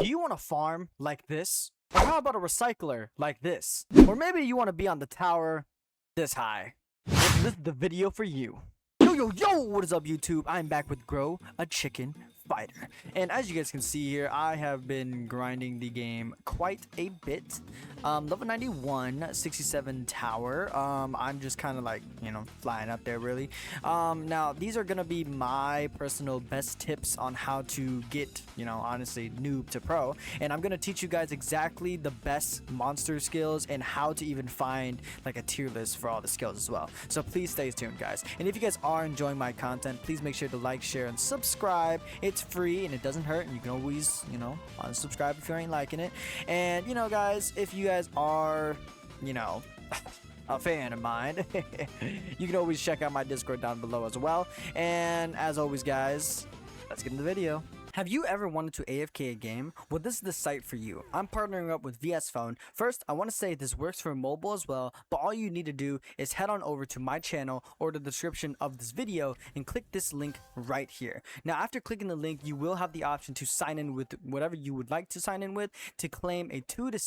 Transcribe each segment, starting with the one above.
Do you want to farm like this? Or how about a recycler like this? Or maybe you want to be on the tower this high. Well, this is the video for you. Yo, what is up YouTube? I'm back with Grow a Chicken Fighter. And as you guys can see here, I have been grinding the game quite a bit. Level 91, 67 tower. I'm just kind of like, flying up there really. Now, these are going to be my personal best tips on how to get, honestly, noob to pro. And I'm going to teach you guys exactly the best monster skills and how to even find like a tier list for all the skills as well. So please stay tuned, guys. And if you guys are enjoying my content, please make sure to like, share, and subscribe. It's free and it doesn't hurt, and you can always, unsubscribe if you ain't liking it. And, guys, if you guys are, a fan of mine, you can always check out my Discord down below as well. And as always, guys, let's get into the video. Have you ever wanted to AFK a game? Well, this is the site for you. I'm partnering up with VS Phone. First, I want to say this works for mobile as well, but all you need to do is head on over to my channel or the description of this video and click this link right here. Now, after clicking the link, you will have the option to sign in with whatever you would like to sign in with to claim a 2 to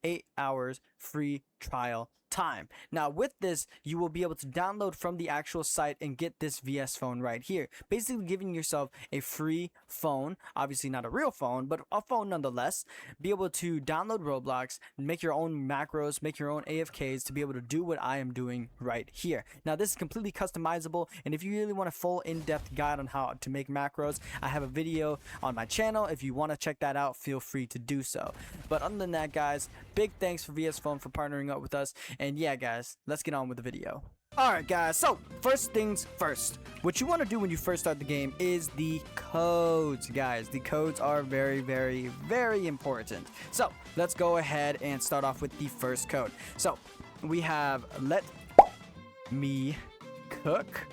8 hours free trial time. Now with this, you will be able to download from the actual site and get this VS Phone right here, basically giving yourself a free phone, obviously not a real phone, but a phone nonetheless. Be able to download Roblox, make your own macros, make your own AFKs to be able to do what I am doing right here. Now this is completely customizable, and if you really want a full in-depth guide on how to make macros, I have a video on my channel. If you want to check that out, feel free to do so. But other than that, guys, big thanks for VS Phone for partnering up with us. And yeah, guys, let's get on with the video. Alright, guys, so first things first. What you want to do when you first start the game is the codes, guys. The codes are very, very, very important. So let's go ahead and start off with the first code. So we have let me cook.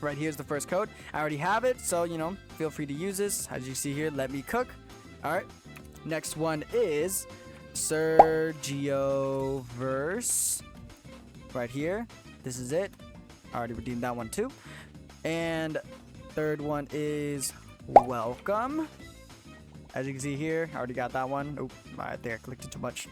Right here's the first code. I already have it, so feel free to use this. As you see here, let me cook. Alright, next one is SERGIOVERSE. Right here, this is it. I already redeemed that one too. And third one is welcome. As you can see here, I already got that one. Oh, I think I clicked it too much.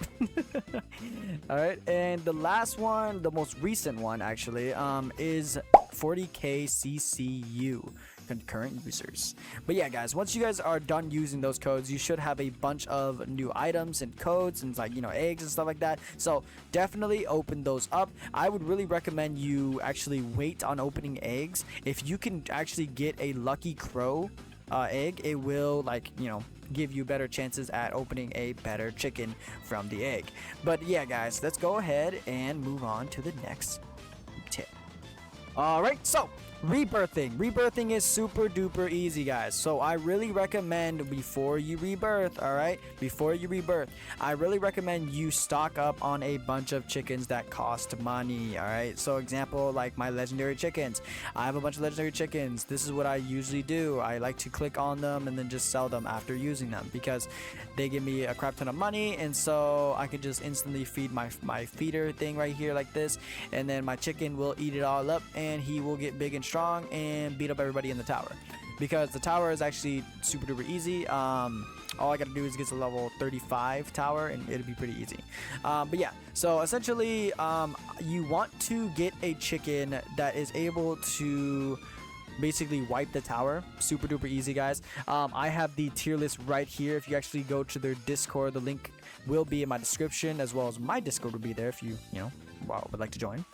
All right, and the last one, the most recent one actually, is 40k CCU. Concurrent users. But yeah, guys, once you guys are done using those codes, you should have a bunch of new items and codes and like eggs and stuff like that. So definitely open those up. I would really recommend you actually wait on opening eggs. If you can actually get a lucky crow egg, it will give you better chances at opening a better chicken from the egg. But yeah, guys, let's go ahead and move on to the next tip. All right, so rebirthing is super duper easy, guys. So I really recommend before you rebirth, I really recommend you stock up on a bunch of chickens that cost money. All right, so example, like my legendary chickens. I have a bunch of legendary chickens. This is what I usually do. I like to click on them and then just sell them after using them because they give me a crap ton of money, and so I could just instantly feed my feeder thing right here like this, and then my chicken will eat it all up and he will get big and strong and beat up everybody in the tower, because the tower is actually super duper easy. All I gotta do is get to level 35 tower and it'll be pretty easy. But yeah, so essentially you want to get a chicken that is able to basically wipe the tower. Super duper easy, guys. I have the tier list right here. If you actually go to their Discord, the link will be in my description, as well as my Discord will be there if you would like to join.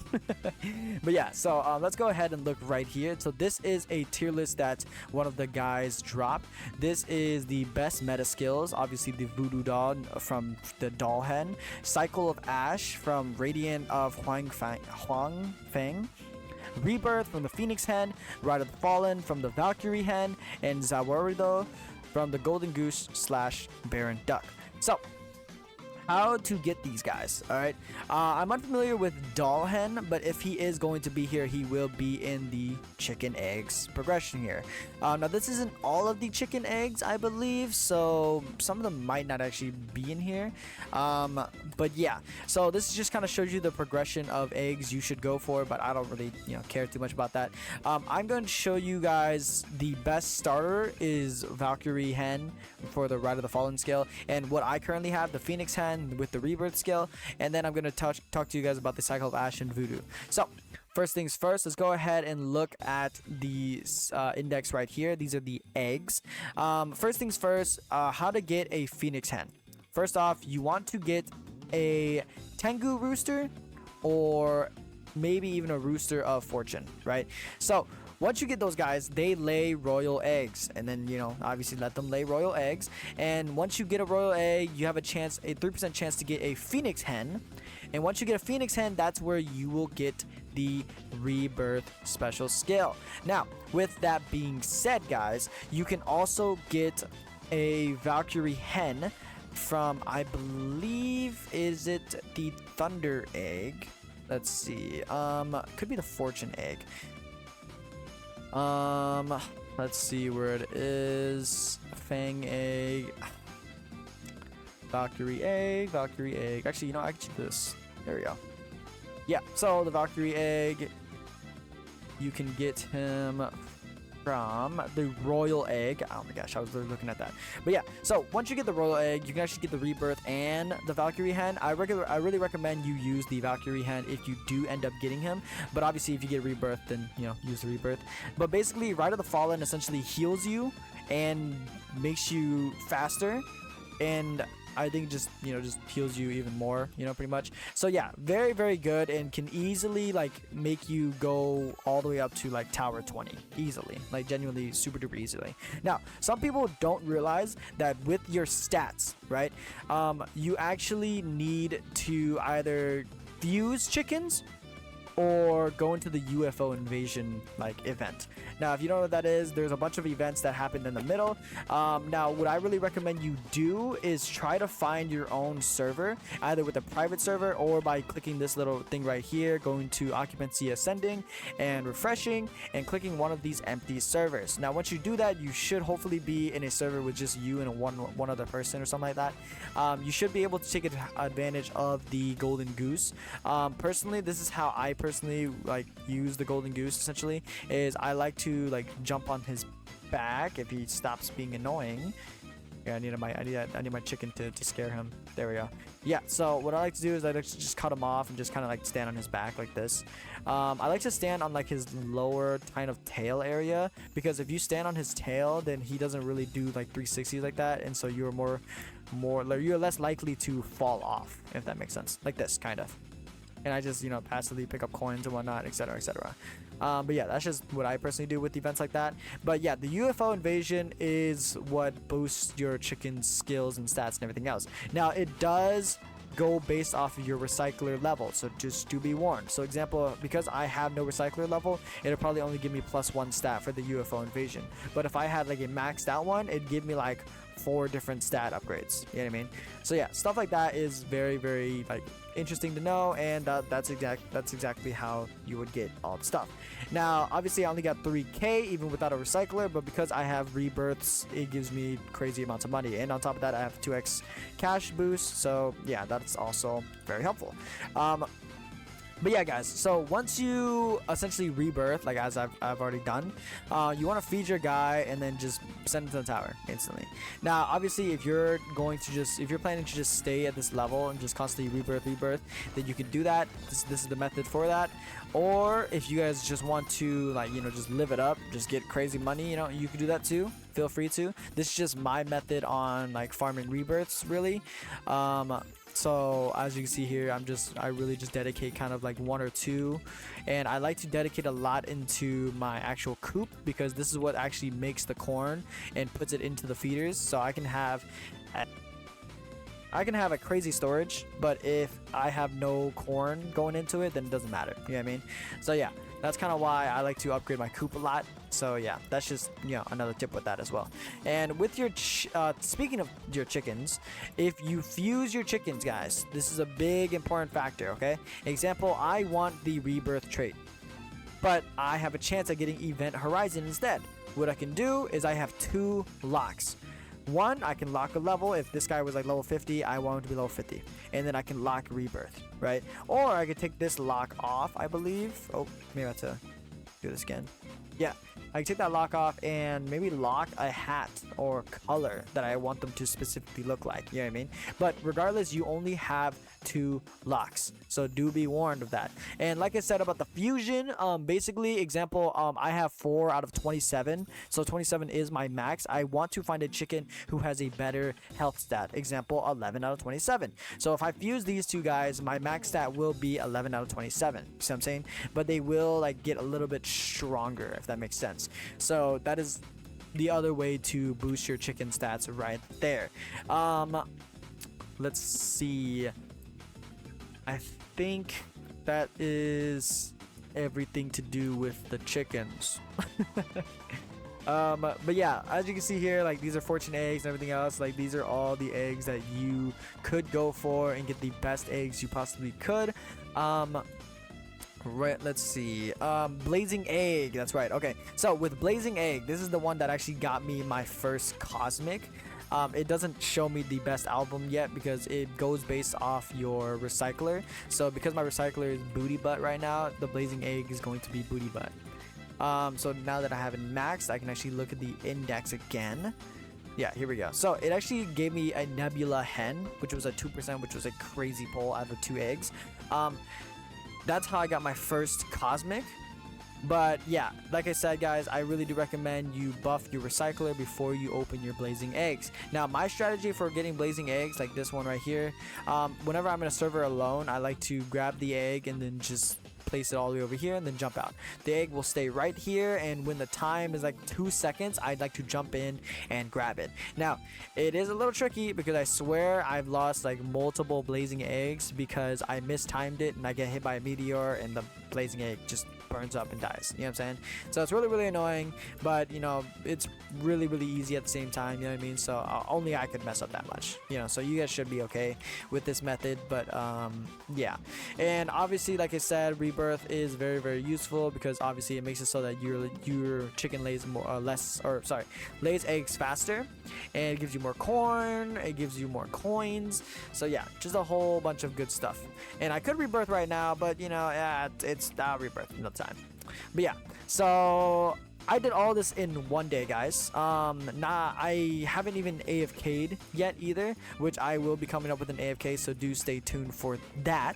But yeah, so let's go ahead and look right here. So this is a tier list that one of the guys dropped. This is the best meta skills, obviously the Voodoo Doll from the Doll Hen, Cycle of Ash from Radiant of Huang Feng, Rebirth from the Phoenix Hen, Ride of the Fallen from the Valkyrie Hen, and Zawarido from the Golden Goose / Baron Duck. So how to get these guys. All right, I'm unfamiliar with doll hen, but if he is going to be here, he will be in the chicken eggs progression here. Now this isn't all of the chicken eggs, I believe, so some of them might not actually be in here. But yeah, so this just kind of shows you the progression of eggs you should go for, but I don't really care too much about that. I'm going to show you guys the best starter is Valkyrie hen for the Rite of the Fallen scale, and what I currently have, the Phoenix hen with the Rebirth scale, and then I'm going to talk to you guys about the Cycle of Ash and Voodoo. So first things first, let's go ahead and look at the index right here. These are the eggs. First things first, how to get a Phoenix hen. First off, you want to get a Tengu rooster or maybe even a rooster of fortune, right? So once you get those guys, they lay royal eggs, and then obviously let them lay royal eggs. And once you get a royal egg, you have a 3% chance to get a Phoenix hen. And once you get a Phoenix hen, that's where you will get the Rebirth special skill. Now, with that being said, guys, you can also get a Valkyrie hen from, I believe, is it the Thunder egg? Let's see. Could be the Fortune egg. Let's see where it is. Fang egg. Valkyrie egg. Valkyrie egg. Actually, I can do this. There we go. Yeah, so the Valkyrie egg, you can get him from the royal egg. Oh my gosh, I was literally looking at that. But yeah, so once you get the royal egg, you can actually get the Rebirth and the Valkyrie hen. I really recommend you use the Valkyrie hen if you do end up getting him, but obviously if you get Rebirth, then use the Rebirth. But basically, Rite of the Fallen essentially heals you and makes you faster, and I think just heals you even more, pretty much. So yeah, very, very good, and can easily make you go all the way up to tower 20 easily, genuinely super duper easily. Now, some people don't realize that with your stats, right, you actually need to either fuse chickens or go into the UFO invasion event. Now, if you don't know what that is, there's a bunch of events that happen in the middle. Now, what I really recommend you do is try to find your own server, either with a private server or by clicking this little thing right here, going to occupancy ascending and refreshing and clicking one of these empty servers. Now, once you do that, you should hopefully be in a server with just you and one other person or something like that. You should be able to take advantage of the golden goose. Personally, this is how I personally use the golden goose. Essentially, is I like to jump on his back if he stops being annoying. Yeah, I need my chicken to scare him. There we go. Yeah, so what I like to do is I like to just cut him off and just kind of stand on his back like this. I like to stand on his lower kind of tail area, because if you stand on his tail, then he doesn't really do 360s like that, and so you're you're less likely to fall off, if that makes sense. Like this kind of. And I just passively pick up coins and whatnot, etc., etc. But yeah, that's just what I personally do with events like that. But yeah, the UFO invasion is what boosts your chicken skills and stats and everything else. Now, it does go based off of your recycler level, so just to be warned. So example, because I have no recycler level, it'll probably only give me +1 stat for the UFO invasion. But if I had a maxed out one, it'd give me 4 different stat upgrades. You know what I mean? So yeah, stuff like that is very, very interesting to know, and that's exactly how you would get all the stuff. Now, obviously, I only got 3k even without a recycler, but because I have rebirths, it gives me crazy amounts of money, and on top of that, I have 2x cash boost. So yeah, that's also very helpful. But yeah, guys, so once you essentially rebirth, as I've already done, you want to feed your guy and then just send him to the tower instantly. Now, obviously, if you're planning to just stay at this level and just constantly rebirth, then you can do that. This is the method for that. Or if you guys just want to just live it up, just get crazy money, you can do that too. Feel free to. This is just my method on farming rebirths, really. So as you can see here, I really just dedicate kind of 1 or 2, and I like to dedicate a lot into my actual coop, because this is what actually makes the corn and puts it into the feeders. So I can have a crazy storage, but if I have no corn going into it, then it doesn't matter. You know what I mean? So yeah, That's kind of why I like to upgrade my coop a lot. So yeah, that's just, you know, another tip with that as well. And with your speaking of your chickens, if you fuse your chickens, guys, this is a big important factor. Okay, example, I want the rebirth trait, but I have a chance at getting event horizon instead. What I can do is I have 2 locks. One, I can lock a level. If this guy was like level 50, I want him to be level 50, and then I can lock rebirth, right? Or I could take this lock off, I believe. Oh, maybe I have to do this again. Yeah, I can take that lock off and maybe lock a hat or color that I want them to specifically look like. You know what I mean? But regardless, you only have 2 locks, so do be warned of that. And like I said about the fusion, basically, example, I have 4 out of 27, so 27 is my max. I want to find a chicken who has a better health stat. Example, 11 out of 27. So if I fuse these 2 guys, my max stat will be 11 out of 27. You see what I'm saying? But they will like get a little bit stronger, if that makes sense. So that is the other way to boost your chicken stats right there. Let's see. I think that is everything to do with the chickens. But yeah, as you can see here, like these are fortune eggs and everything else. Like these are all the eggs that you could go for and get the best eggs you possibly could. Right, let's see. Blazing egg, that's right. Okay, so with blazing egg, this is the one that actually got me my first cosmic. It doesn't show me the best album yet because it goes based off your recycler. So because my recycler is booty butt right now, the blazing egg is going to be booty butt. So now that I have it maxed, I can actually look at the index again. Yeah, here we go. So it actually gave me a nebula hen, which was a 2%, which was a crazy pull out of 2 eggs. That's how I got my first cosmic. But yeah, like I said, guys, I really do recommend you buff your recycler before you open your blazing eggs. Now, my strategy for getting blazing eggs, like this one right here, whenever I'm in a server alone, I like to grab the egg and then just place it all the way over here and then jump out. The egg will stay right here, and when the time is like 2 seconds, I'd like to jump in and grab it. Now, it is a little tricky because I swear I've lost like multiple blazing eggs because I mistimed it and I get hit by a meteor and the blazing egg just burns up and dies. You know what I'm saying? So it's really, really annoying, but you know, it's really, really easy at the same time. You know what I mean? So only I could mess up that much. You know, so you guys should be okay with this method. But yeah, and obviously, like I said, rebirth is very, very useful because obviously it makes it so that your chicken lays lays eggs faster, and it gives you more corn. It gives you more coins. So yeah, just a whole bunch of good stuff. And I could rebirth right now, but you know, yeah, it's not rebirth no time. But yeah, so I did all this in one day, guys. I haven't even AFK'd yet either, which I will be coming up with an AFK, so do stay tuned for that.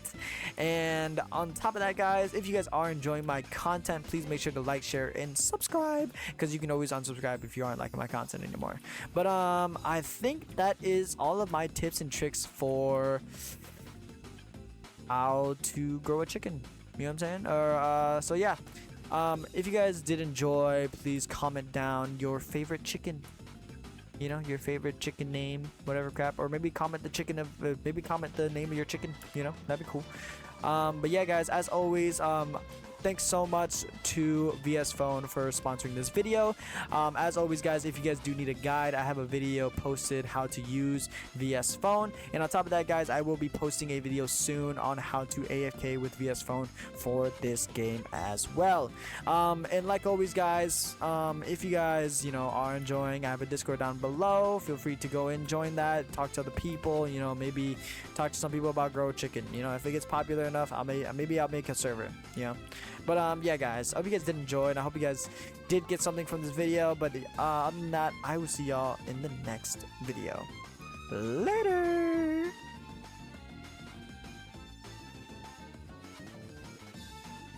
And on top of that, guys, if you guys are enjoying my content, please make sure to like, share, and subscribe, because you can always unsubscribe if you aren't liking my content anymore. But I think that is all of my tips and tricks for how to grow a chicken. You know what I'm saying? So yeah. If you guys did enjoy, please comment down your favorite chicken. You know, your favorite chicken name, whatever crap, or maybe comment the name of your chicken. You know, that'd be cool. But yeah, guys, as always, thanks so much to VS Phone for sponsoring this video. As always, guys, if you guys do need a guide, I have a video posted how to use VS Phone. And on top of that, guys, I will be posting a video soon on how to AFK with VS Phone for this game as well. And like always, guys, if you guys, you know, are enjoying, I have a Discord down below. Feel free to go and join that, talk to other people, you know, maybe talk to some people about Grow Chicken. You know, if it gets popular enough, maybe I'll make a server, you know. But yeah, guys, I hope you guys did enjoy, and I hope you guys did get something from this video. But other than that, I will see y'all in the next video. Later.